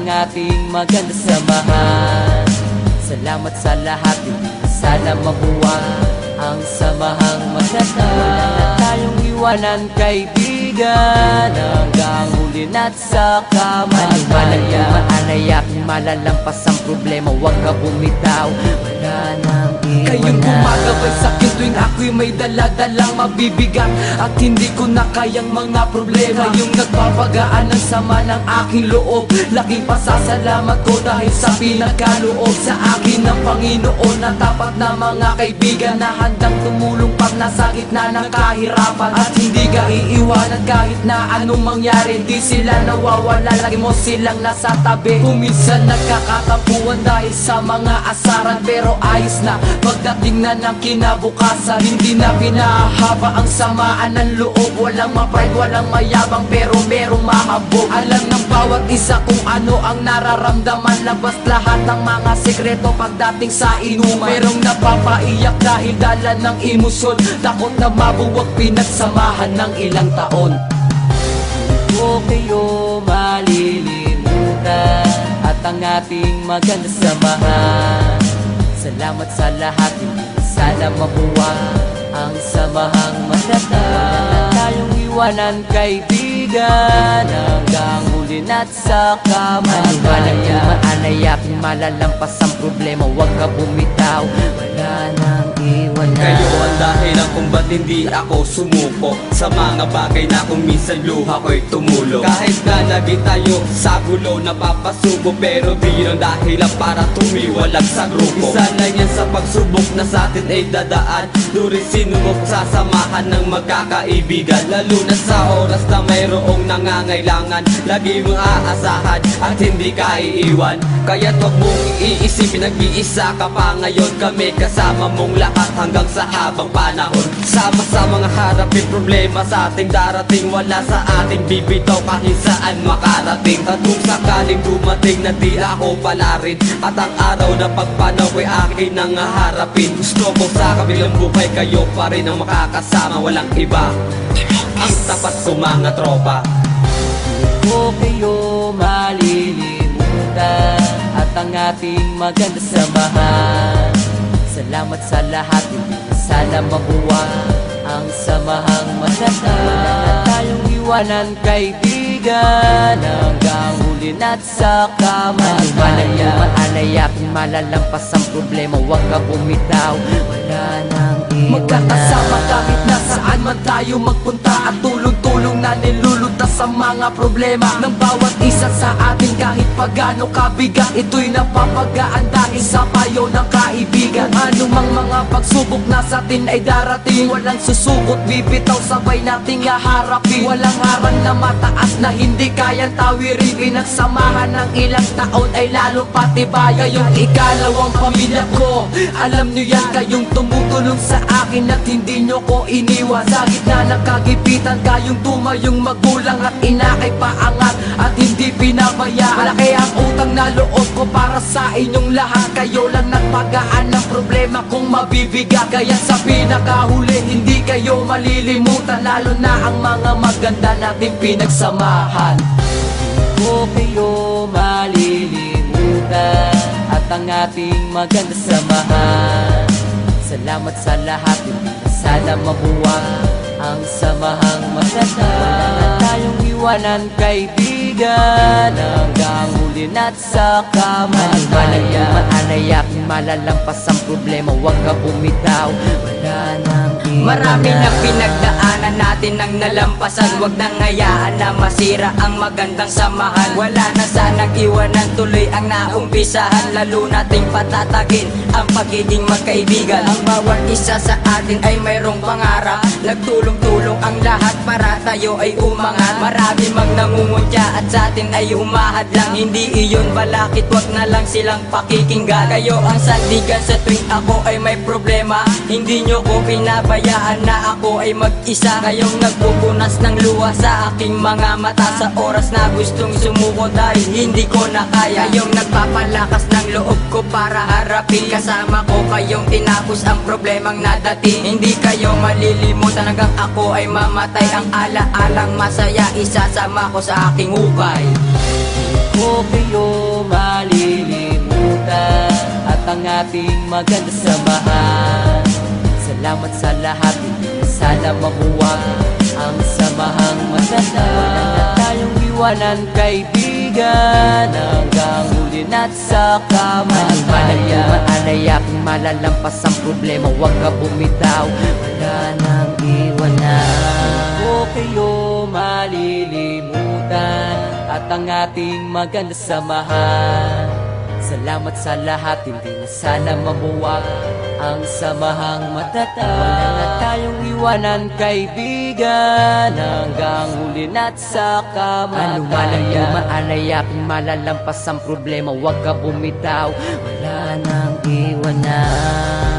ang ating maganda samahan. Salamat sa lahat, hindi na sana mabuwag ang samahang maganda. Wala na tayong iwanan, kaibigan, hanggang huli na't sa kamatayan. Maalayak, malalampas ang problema, huwag ka bumitaw, wala nang iwanan. Kayong gumagabay sa'kin tuwing ako'y may daladalang mabibigat at hindi ko na kayang mga problema. Kayong nagpapagaan ng sama ng aking loob, laking pasasalamat ko dahil sa pinagkaloob sa akin ng Panginoon na tapat na mga kaibigan na handang tumulong pag nasa gitna ng kahirapan. At hindi ka iiwanan kahit na anong mangyari, di sila nawawala, lagi mo silang nasa tabi. Kuminsan nagkakatampuan dahil sa mga asaran, pero ayos na pagdating na ng kinabukasan. Hindi na pinahaba ang samaan ng loob, walang ma-pride, walang mayabang, pero merong mahambog. Alam ng bawat isa kung ano ang nararamdaman, labas lahat ng mga sekreto pagdating sa inuman. Merong napapaiyak dahil dala ng emosyon, takot na mabuwag pinagsamahan ng ilang taon. O kayo malilimutan at ang ating maganda samahan. Salamat sa lahat, hindi na sana mabuwag ang samahang maganda. Wala na tayong iwanan, kaibigan, hanggang huli na't sa kamatayan. Maalayak, malalampas ang problema, huwag ka bumitaw, wala nang iwanan. Kayo ang dahilan kung ba't hindi ako sumuko sa mga bagay na kung minsan luha ko'y tumulo. Kahit na lagi tayo sa gulo napapasubo, pero di yun ang dahilan para tumiwalag sa grupo. Isa lang yan sa pagsubok na sa atin ay dadaan, durin sinubok sa samahan ng magkakaibigan. Lalo na sa oras na mayroong nangangailangan, lagi mong aasahan at hindi ka iiwan. Kaya't wag mong iisipin, nag-iisa ka pa ngayon. Kami kasama mong lahat hanggang sa habang panahon. Sama-sama nga harapin problema sa ating darating, wala sa ating bibitaw kahit saan makarating. At kung sakaling dumating na di ako pala rin, at ang araw na pagpanaw ko'y akin nang harapin, gusto ko sa kabilang buhay kayo pa rin ang makakasama, walang iba ang tapat ko mga tropa. O kayo malilimutan at ang ating maganda samahan. Salamat sa lahat, hindi na sana mabuwag ang samahang maganda. Wala na tayong iwanan, kaibigan, hanggang huli na't sa kamatayan. Maalayak, malalampas ang problema, huwag ka bumitaw, wala nang iwanan. Magkakasama kahit nasaan man tayo magpunta, at tulong-tulong na nilulutas sa mga problema ng bawat isa sa atin. Kahit pagano kabigat, ito'y napapagaan dahil sa payo ng kaibigan. Anumang mga pagsubok na sa atin ay darating, walang susubot, bibitaw, sabay nating haharapin. Walang harang na mataas na hindi kayang tawirin, pinagsamahan ng ilang taon ay lalo patibay. Kayong ikalawang pamilya ko, alam nyo yan, kayong tumutulong sa akin at hindi nyo ko iniwan. Sa gitna ng kagipitan, kayong tumayong magulang at ina ay paangat at hindi pinabayaan. Malaki ang utang na loob ko para sa inyong lahat, kayo lang nagpagaan ng problema kung mabibigat. Kaya sa pinakahuli, hindi kayo malilimutan, lalo na ang mga maganda nating pinagsamahan. O kayo malilimutan at ang ating maganda samahan. Salamat sa lahat, hindi na sana mabuwag ang samahang maganda. Wala na tayong iwanan, kaibigan, hanggang huli na't sa kamatayan. Maalayak, malalampas ang problema, huwag ka bumitaw, wala nang iwanan. Marami na pinagdaanan natin ang nalampasan, wag nang hayaan na masira ang magandang samahan. Wala na sanang iwanan, tuloy ang naumpisahan, lalo nating patatagin ang pagiging magkaibigan. Ang bawat isa sa atin ay mayroong pangarap, nagtulong-tulong ang lahat para tayo ay umangat. Marami mang nangunguntya at sa atin ay humahad lang, hindi iyon balakit, wag na lang silang pakikinggan. Kayo ang sandigan sa tuwing ako ay may problema, hindi nyo ko pinabayaan na ako ay mag-isa. Kayong nagpupunas ng luha sa aking mga mata sa oras na gustong sumuko dahil hindi ko na kaya. Kayong nagpapalakas ng loob ko para harapin, kasama ko kayong tinapos ang problemang nadating. Hindi kayo malilimutan hanggang ako ay mamatay, ang ala-alang masaya isasama ko sa aking hukay. O kayo ang ating maganda samahan. Salamat sa lahat, hindi na sana mabuwag ang samahang matanda. Wala na tayong iwanan, kaibigan, hanggang huli na't sa kamatayan. Alay aking malalampas ang problema, huwag ka bumitaw, wala nang iwanan. O kayo malilimutan at ang ating maganda samahan. Salamat sa lahat, hindi na sana mabuwag ang samahang matatag. Wala na tayong iwanan, kaibigan, hanggang huli na't sa Anuman ang kamatayan. maalay aking malalampas ang problema, huwag ka bumitaw, wala nang iwanan.